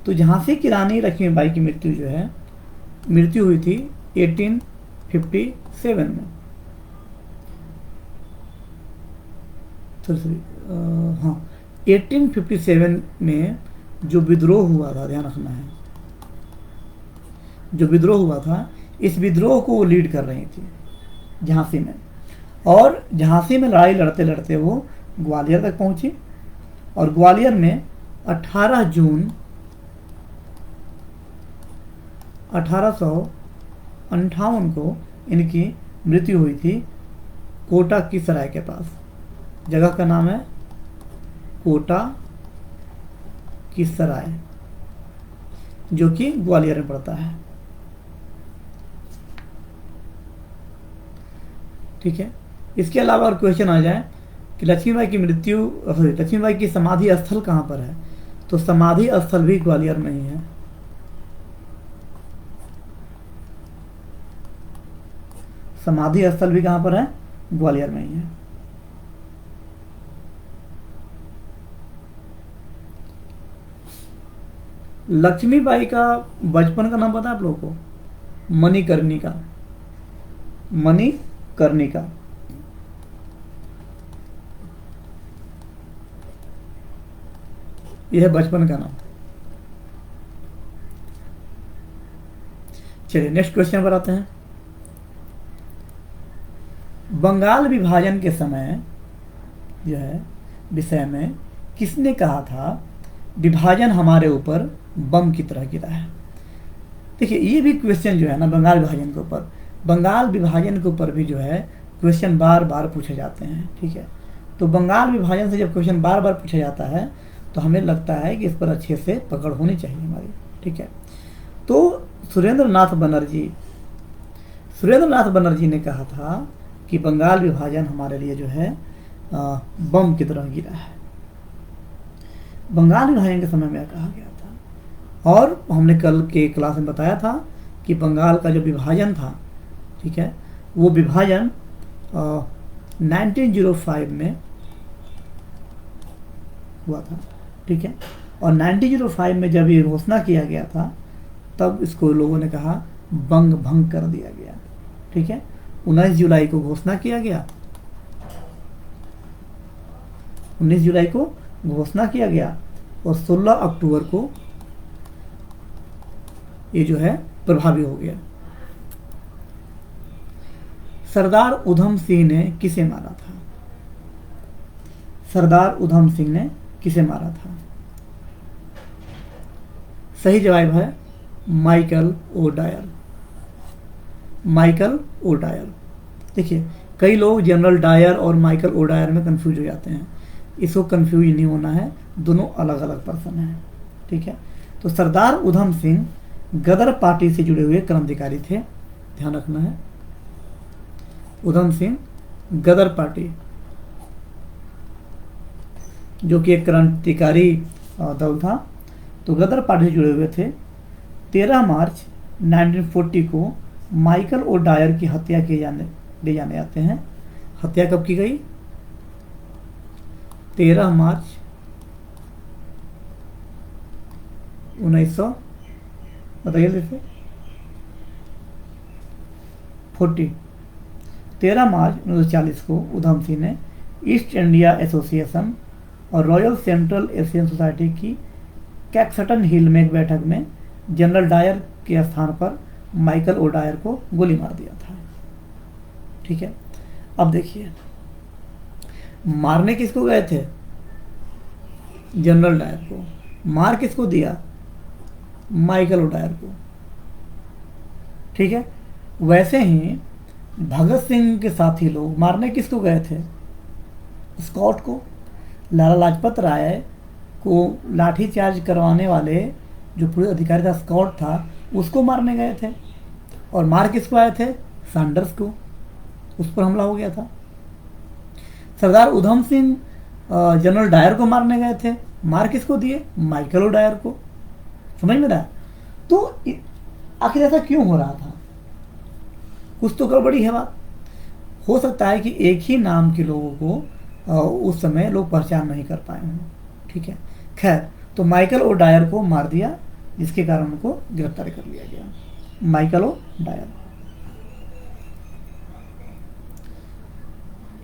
तो झांसी की रानी लक्ष्मीबाई की मृत्यु हुई थी 1857 में। हाँ, 1857 में जो विद्रोह हुआ था, ध्यान रखना है, जो विद्रोह हुआ था, इस विद्रोह को वो लीड कर रही थी झांसी में। और झांसी में लड़ाई लड़ते लड़ते वो ग्वालियर तक पहुंची और ग्वालियर में 18 जून 1858 को इनकी मृत्यु हुई थी कोटा की सराय के पास। जगह का नाम है कोटा की सराय, जो कि ग्वालियर में पड़ता है। ठीक है, इसके अलावा और क्वेश्चन आ जाए कि लक्ष्मीबाई की समाधि स्थल कहाँ पर है? तो समाधि स्थल भी ग्वालियर में ही है। समाधि स्थल भी कहाँ पर है? ग्वालियर में ही है। लक्ष्मीबाई का बचपन का नाम पता है आप लोगों को? मणिकर्णिका। यह है बचपन का नाम। चलिए नेक्स्ट क्वेश्चन पर आते हैं। बंगाल विभाजन के समय जो है विषय में किसने कहा था विभाजन हमारे ऊपर बम की तरह गिरा है? देखिए ये भी क्वेश्चन जो है ना बंगाल विभाजन के ऊपर भी जो है क्वेश्चन बार बार पूछे जाते हैं। ठीक है, तो बंगाल विभाजन से जब क्वेश्चन बार बार पूछा जाता है तो हमें लगता है कि इस पर अच्छे से पकड़ होनी चाहिए हमारी। ठीक है, तो सुरेंद्र नाथ बनर्जी ने कहा था कि बंगाल विभाजन हमारे लिए जो है बम की तरह गिरा है। बंगाल विभाजन के समय में कहा गया था। और हमने कल के क्लास में बताया था कि बंगाल का जो विभाजन था, ठीक है, वो विभाजन 1905 में हुआ था। ठीक है, और 1905 में जब ये घोषणा किया गया था तब इसको लोगों ने कहा बंग भंग कर दिया गया। ठीक है, 19 जुलाई को घोषणा किया गया, 19 जुलाई को घोषणा किया गया और 16 अक्टूबर को ये जो है प्रभावी हो गया। सरदार उधम सिंह ने किसे मारा था? सरदार उधम सिंह ने किसे मारा था? सही जवाब है माइकल ओडायर। देखिए कई लोग जनरल डायर और माइकल ओडायर में कंफ्यूज हो जाते हैं। इसको कंफ्यूज नहीं होना है, दोनों अलग अलग पर्सन हैं। ठीक है, तो सरदार उधम सिंह गदर पार्टी से जुड़े हुए क्रांतिकारी थे, ध्यान रखना है। उधम सिंह गदर पार्टी जो कि एक क्रांतिकारी दल था, तो गदर पार्टी से जुड़े हुए थे। 13 मार्च 1940 को माइकल ओडायर की हत्या ले जाने आते हैं। हत्या कब की गई? 13 मार्च 1900 बताइए 40 13 मार्च 1940 को उधम सिंह ने ईस्ट इंडिया एसोसिएशन और रॉयल सेंट्रल एशियन सोसाइटी की कैक्सटन हिल में एक बैठक में जनरल डायर के स्थान पर माइकल ओ डायर को गोली मार दिया था। ठीक है, अब देखिए मारने किसको गए थे? जनरल डायर को। मार किसको दिया? माइकल ओ डायर को। ठीक है, वैसे ही भगत सिंह के साथी लोग मारने किसको गए थे? स्कॉट को। लाला लाजपत राय को लाठीचार्ज करवाने वाले जो पुलिस अधिकारी था, स्कॉट था, उसको मारने गए थे। और मार किसको आए थे? सैंडर्स को। उस पर हमला हो गया था। सरदार उधम सिंह जनरल डायर को मारने गए थे। मार किसको दिए? माइकल ओ डायर को। समझ में रहा? तो आखिर ऐसा क्यों हो रहा था? कुछ तो गड़बड़ी है बात। हो सकता है कि एक ही नाम के लोगों को उस समय लोग पहचान नहीं कर पाए हों। ठीक है, खैर, तो माइकल ओ डायर को मार दिया, जिसके कारण उनको गिरफ्तार कर लिया गया। Michael O'Dwyer.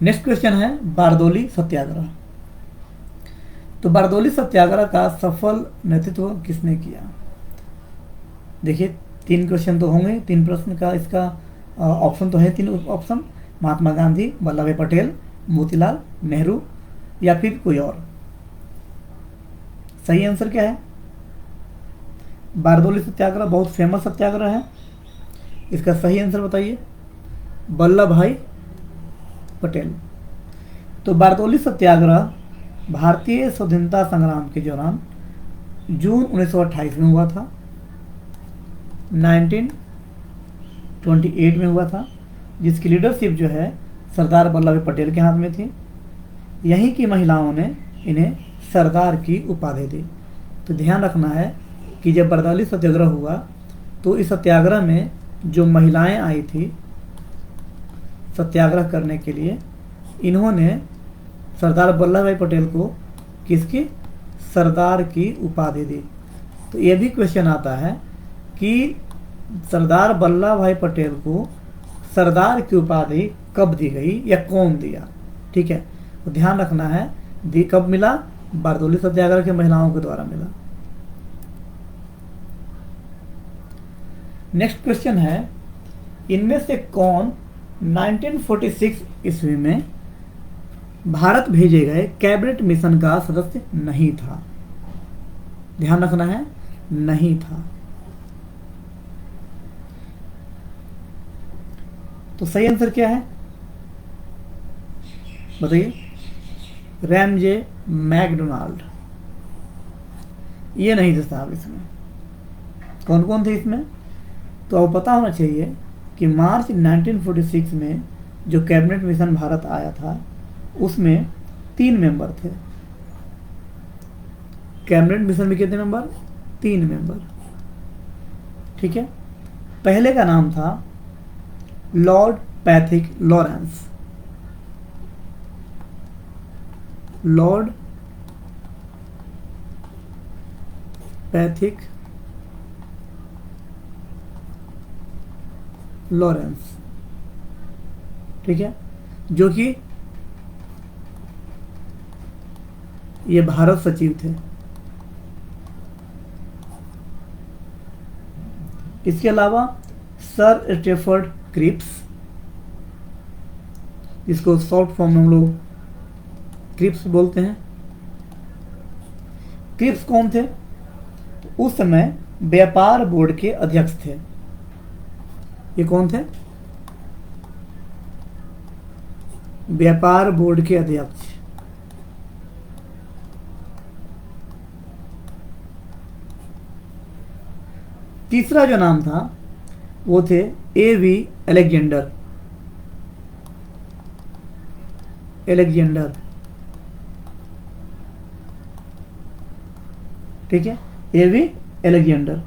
Next question है बारदोली सत्याग्रह। तो बारदोली सत्याग्रह का सफल नेतृत्व किसने किया? देखिए 3 क्वेश्चन तो होंगे, 3 प्रश्न का इसका ऑप्शन तो है, 3 ऑप्शन। महात्मा गांधी, वल्लभ भाई पटेल, मोतीलाल नेहरू या फिर कोई और। सही आंसर क्या है? बारदोली सत्याग्रह बहुत फेमस सत्याग्रह है। इसका सही आंसर बताइए। वल्लभ भाई पटेल। तो बारदोली सत्याग्रह भारतीय स्वाधीनता संग्राम के दौरान जून 1928 में हुआ था, 1928 में हुआ था, जिसकी लीडरशिप जो है सरदार वल्लभ भाई पटेल के हाथ में थी। यहीं की महिलाओं ने इन्हें सरदार की उपाधि दी। तो ध्यान रखना है कि जब बारदोली सत्याग्रह हुआ तो इस सत्याग्रह में जो महिलाएं आई थी सत्याग्रह करने के लिए, इन्होंने सरदार वल्लभ भाई पटेल को किसकी? सरदार की उपाधि दी। तो ये भी क्वेश्चन आता है कि सरदार वल्लभ भाई पटेल को सरदार की उपाधि कब दी गई या कौन दिया? ठीक है, तो ध्यान रखना है कब मिला? बारदोली सत्याग्रह के महिलाओं के द्वारा मिला। नेक्स्ट क्वेश्चन है, इनमें से कौन 1946 ईस्वी में भारत भेजे गए कैबिनेट मिशन का सदस्य नहीं था? ध्यान रखना है, नहीं था। तो सही आंसर क्या है बताइए? Ramsay MacDonald. ये नहीं थे साहब इसमें। कौन कौन थे इसमें? तो आपको पता होना चाहिए कि मार्च 1946 में जो कैबिनेट मिशन भारत आया था उसमें 3 मेंबर थे। कैबिनेट मिशन में कितने मेंबर? 3 मेंबर। ठीक है, पहले का नाम था Lord Pethick Lawrence. Lord Pethick Lawrence. ठीक है, जो कि ये भारत सचिव थे। इसके अलावा सर स्टेफर्ड क्रिप्स, जिसको शॉर्ट फॉर्म में हम लोग क्रिप्स बोलते हैं। क्रिप्स कौन थे? उस समय व्यापार बोर्ड के अध्यक्ष थे। ये कौन थे? व्यापार बोर्ड के अध्यक्ष। तीसरा जो नाम था वो थे A.V. अलेक्जेंडर। ठीक है, A.V. अलेक्जेंडर।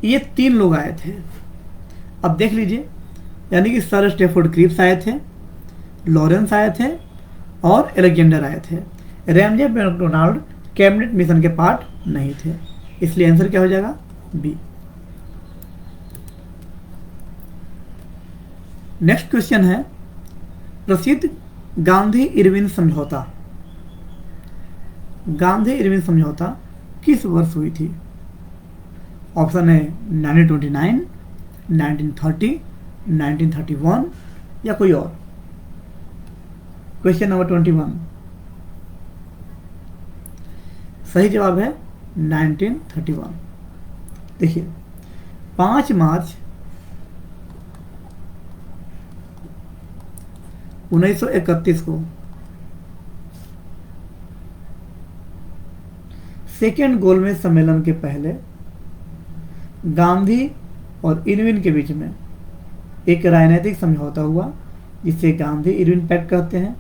ये 3 लोग आए थे। अब देख लीजिए, यानी कि सर स्टेफोर्ड क्रिप्स आए थे, लॉरेंस आए थे और अलेक्जेंडर आए थे। रैमजे मैकडोनाल्ड कैबिनेट मिशन के पार्ट नहीं थे, इसलिए आंसर क्या हो जाएगा? बी। नेक्स्ट क्वेश्चन है, प्रसिद्ध गांधी इरविन समझौता, गांधी इरविन समझौता किस वर्ष हुई थी? ऑप्शन है 1929, 1930, 1931 या कोई और। क्वेश्चन नंबर 21, सही जवाब है 1931। देखिए 5 मार्च 1931 को सेकेंड गोलमेज सम्मेलन के पहले गांधी और इरविन के बीच में एक राजनीतिक समझौता हुआ जिसे गांधी इरविन पैक्ट कहते हैं,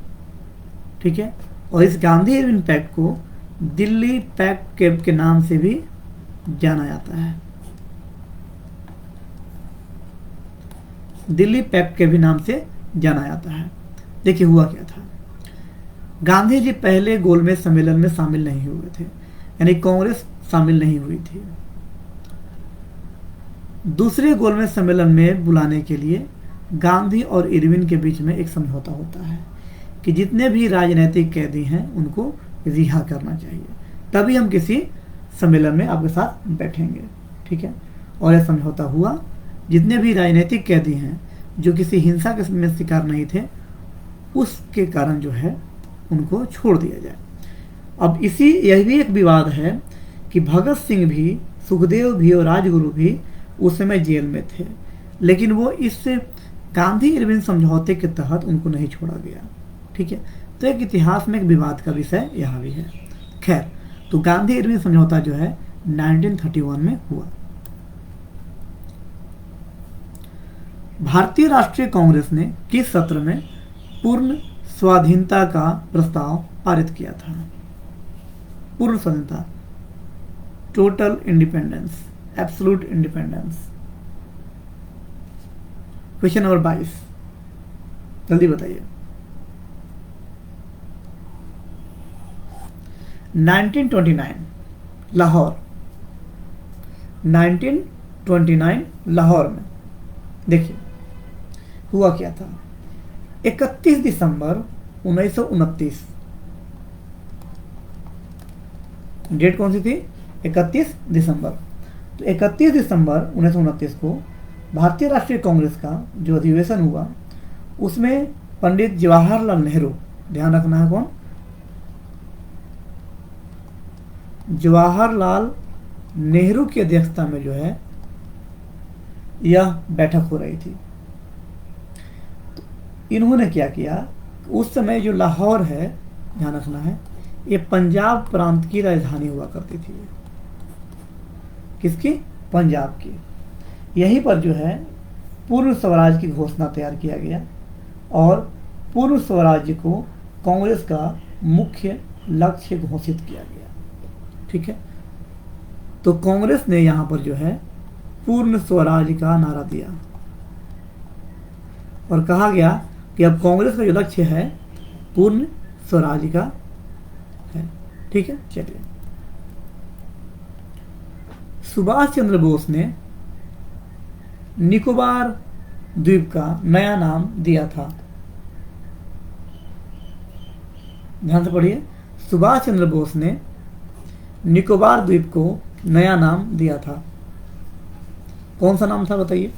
ठीक है। और इस गांधी इरविन पैक्ट को दिल्ली पैक्ट के नाम से भी जाना जाता है, दिल्ली पैक्ट के भी नाम से जाना जाता है। देखिए हुआ क्या था, गांधी जी पहले गोलमेज सम्मेलन में शामिल नहीं हुए थे, यानी कांग्रेस शामिल नहीं हुई थी। दूसरे गोलमेज सम्मेलन में बुलाने के लिए गांधी और इरविन के बीच में एक समझौता होता है कि जितने भी राजनीतिक कैदी हैं उनको रिहा करना चाहिए, तभी हम किसी सम्मेलन में आपके साथ बैठेंगे, ठीक है। और यह समझौता हुआ, जितने भी राजनीतिक कैदी हैं जो किसी हिंसा के में शिकार नहीं थे उसके कारण जो है उनको छोड़ दिया जाए। अब यह भी एक विवाद है कि भगत सिंह भी, सुखदेव भी और राजगुरु भी उस समय जेल में थे, लेकिन वो इस गांधी इरविन समझौते के तहत उनको नहीं छोड़ा गया, ठीक है। तो एक इतिहास में एक विवाद का विषय यहाँ भी है। खैर, तो गांधी इरविन समझौता जो है 1931 में हुआ। भारतीय राष्ट्रीय कांग्रेस ने किस सत्र में पूर्ण स्वाधीनता का प्रस्ताव पारित किया था? पूर्ण स्वाधीनता, total independence, absolute independence. Question number 22, जल्दी बताइए। 1929 लाहौर, 1929 लाहौर में देखिए हुआ क्या था। 31 दिसंबर 1929, डेट कौन सी थी? 31 दिसंबर। तो 31 दिसंबर 1929 को भारतीय राष्ट्रीय कांग्रेस का जो अधिवेशन हुआ उसमें पंडित जवाहरलाल नेहरू, ध्यान रखना है कौन, जवाहरलाल नेहरू की अध्यक्षता में जो है यह बैठक हो रही थी। तो इन्होंने क्या किया, उस समय जो लाहौर है, ध्यान रखना है, ये पंजाब प्रांत की राजधानी हुआ करती थी। किसकी? पंजाब की। यहीं पर जो है पूर्ण स्वराज की घोषणा तैयार किया गया और पूर्ण स्वराज्य को कांग्रेस का मुख्य लक्ष्य घोषित किया गया, ठीक है। तो कांग्रेस ने यहां पर जो है पूर्ण स्वराज का नारा दिया और कहा गया कि अब कांग्रेस का जो लक्ष्य है पूर्ण स्वराज का है, ठीक है। चलिए, सुभाष चंद्र बोस ने निकोबार द्वीप का नया नाम दिया था, ध्यान से पढ़िए। सुभाष चंद्र बोस ने निकोबार द्वीप को नया नाम दिया था। कौन सा नाम था बताइए?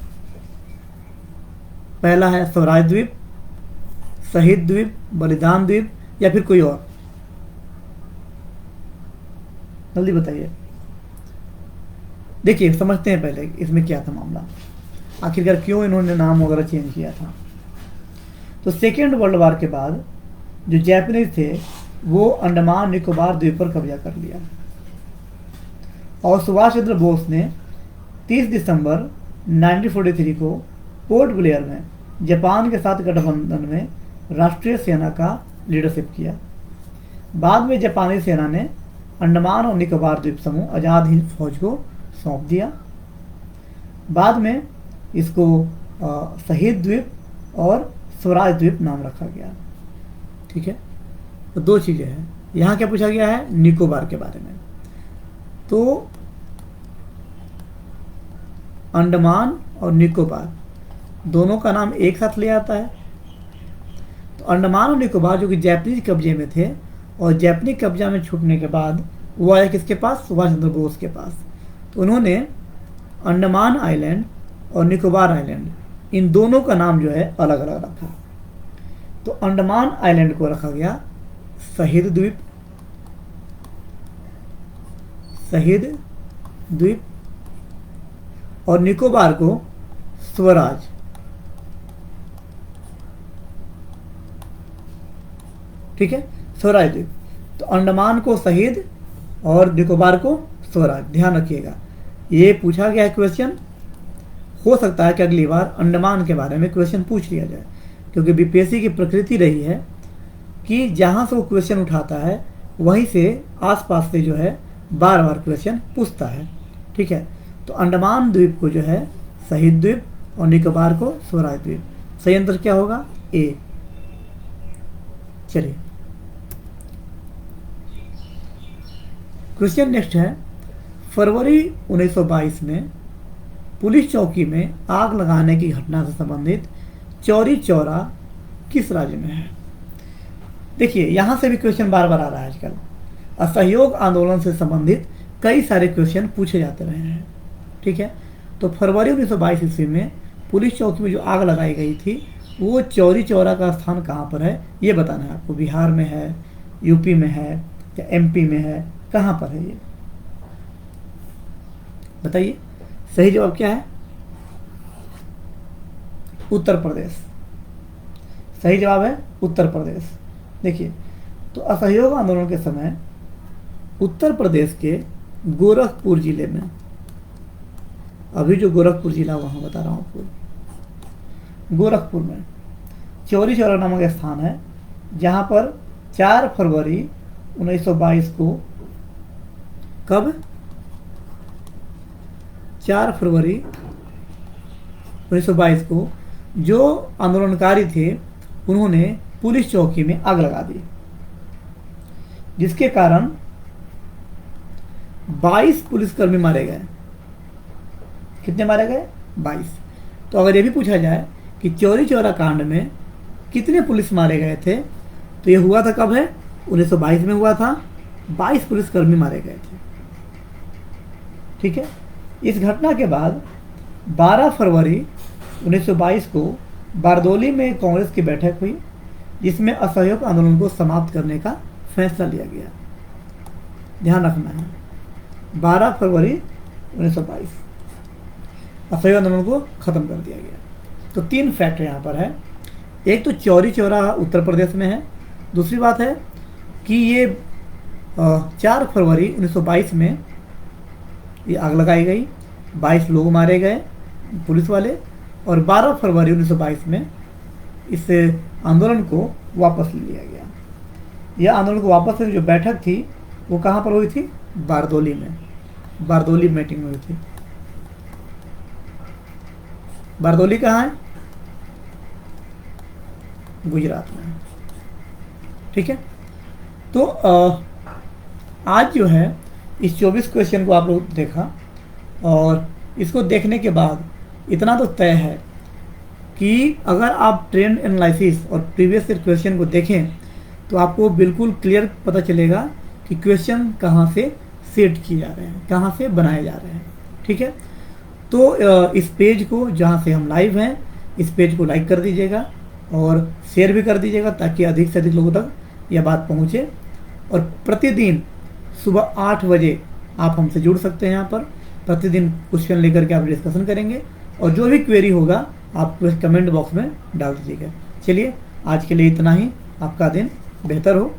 पहला है स्वराज द्वीप, शहीद द्वीप, बलिदान द्वीप या फिर कोई और? जल्दी बताइए। देखिए समझते हैं पहले इसमें क्या था मामला, आखिरकार क्यों इन्होंने नाम वगैरह चेंज किया था। तो सेकेंड वर्ल्ड वॉर के बाद जो जापानीज थे वो अंडमान निकोबार द्वीप पर कब्जा कर लिया और सुभाष चंद्र बोस ने 30 दिसंबर 1943 को पोर्ट ब्लेयर में जापान के साथ गठबंधन में राष्ट्रीय सेना का लीडरशिप किया। बाद में जापानी सेना ने अंडमान और निकोबार द्वीप समूह आज़ाद हिंद फौज को सौंप दिया। बाद में इसको शहीद द्वीप और स्वराज द्वीप नाम रखा गया, ठीक है। तो दो चीज़ें हैं यहाँ। क्या पूछा गया है? निकोबार के बारे में। तो अंडमान और निकोबार दोनों का नाम एक साथ ले आता है। तो अंडमान और निकोबार जो कि जापानीज कब्जे में थे और जापानी कब्जा में छूटने के बाद वो आया किसके पास, सुभाष चंद्र बोस के पास। तो उन्होंने अंडमान आइलैंड और निकोबार आइलैंड इन दोनों का नाम जो है अलग अलग रखा। तो अंडमान आइलैंड को रखा गया शहीद द्वीप, शहीद द्वीप, और निकोबार को स्वराज। ठीक है, स्वराज द्वीप। तो अंडमान को शहीद और निकोबार को स्वराज, ध्यान रखिएगा। ये पूछा गया है क्वेश्चन, हो सकता है कि अगली बार अंडमान के बारे में क्वेश्चन पूछ लिया जाए, क्योंकि बीपीएससी की प्रकृति रही है कि जहाँ से वो क्वेश्चन उठाता है वहीं से आसपास से जो है बार बार क्वेश्चन पूछता है। ठीक है, तो अंडमान द्वीप को जो है शहीद द्वीप और निकोबार को स्वराज द्वीप। सही आंसर क्या होगा, ए। चलिए क्वेश्चन नेक्स्ट है, फरवरी 1922 में पुलिस चौकी में आग लगाने की घटना से संबंधित चौरी चौरा किस राज्य में है। देखिए यहाँ से भी क्वेश्चन बार बार आ रहा है आजकल। असहयोग आंदोलन से संबंधित कई सारे क्वेश्चन पूछे जाते रहे हैं। ठीक है, तो फरवरी 1922 ईस्वी में पुलिस चौकी में जो आग लगाई गई थी वो चौरी चौरा का स्थान कहाँ पर है ये बताना है आपको। बिहार में है, यूपी में है या एमपी में है, कहाँ पर है ये बताइए। सही जवाब क्या है, उत्तर प्रदेश। सही जवाब है उत्तर प्रदेश। देखिए, तो असहयोग आंदोलन के समय उत्तर प्रदेश के गोरखपुर जिले में, अभी जो गोरखपुर जिला वहां बता रहा हूं आपको, गोरखपुर में चौरी चौरा नामक स्थान है जहां पर 4 फरवरी 1922 को, कब, 4 फरवरी 1922 को जो आंदोलनकारी थे उन्होंने पुलिस चौकी में आग लगा दी, जिसके कारण 22 पुलिसकर्मी मारे गए। कितने मारे गए, 22। तो अगर ये भी पूछा जाए कि चौरी चौरा कांड में कितने पुलिस मारे गए थे, तो ये हुआ था कब है, 1922 में हुआ था, 22 पुलिसकर्मी मारे गए थे। ठीक है, इस घटना के बाद 12 फरवरी 1922 को बारदोली में कांग्रेस की बैठक हुई, जिसमें असहयोग आंदोलन को समाप्त करने का फैसला लिया गया। ध्यान रखना है, 12 फरवरी 1922 असहयोग आंदोलन को खत्म कर दिया गया। तो 3 फैक्ट यहाँ पर है। एक तो चौरी चौरा उत्तर प्रदेश में है, दूसरी बात है कि ये 4 फरवरी 1922 में ये आग लगाई गई, 22 लोग मारे गए पुलिस वाले, और 12 फरवरी 1922 में इस आंदोलन को वापस ले लिया गया। यह आंदोलन को वापस लेने जो बैठक थी वो कहाँ पर हुई थी, बारदोली में, बारदोली मीटिंग में हुई थी। बारदोली कहाँ है, गुजरात में। ठीक है, तो आज जो है इस 24 क्वेश्चन को आप लोग देखा, और इसको देखने के बाद इतना तो तय है कि अगर आप ट्रेंड एनालिसिस और प्रीवियस ईयर क्वेश्चन को देखें तो आपको बिल्कुल क्लियर पता चलेगा कि क्वेश्चन कहाँ से सेट किए जा रहे हैं, कहाँ से बनाए जा रहे हैं। ठीक है, तो इस पेज को जहाँ से हम लाइव हैं, इस पेज को लाइक कर दीजिएगा और शेयर भी कर दीजिएगा ताकि अधिक से अधिक लोगों तक यह बात पहुँचे। और प्रतिदिन सुबह 8 बजे आप हमसे जुड़ सकते हैं। यहाँ पर प्रतिदिन क्वेश्चन लेकर के आप डिस्कशन करेंगे, और जो भी क्वेरी होगा आप कमेंट बॉक्स में डाल दीजिएगा। चलिए आज के लिए इतना ही, आपका दिन बेहतर हो।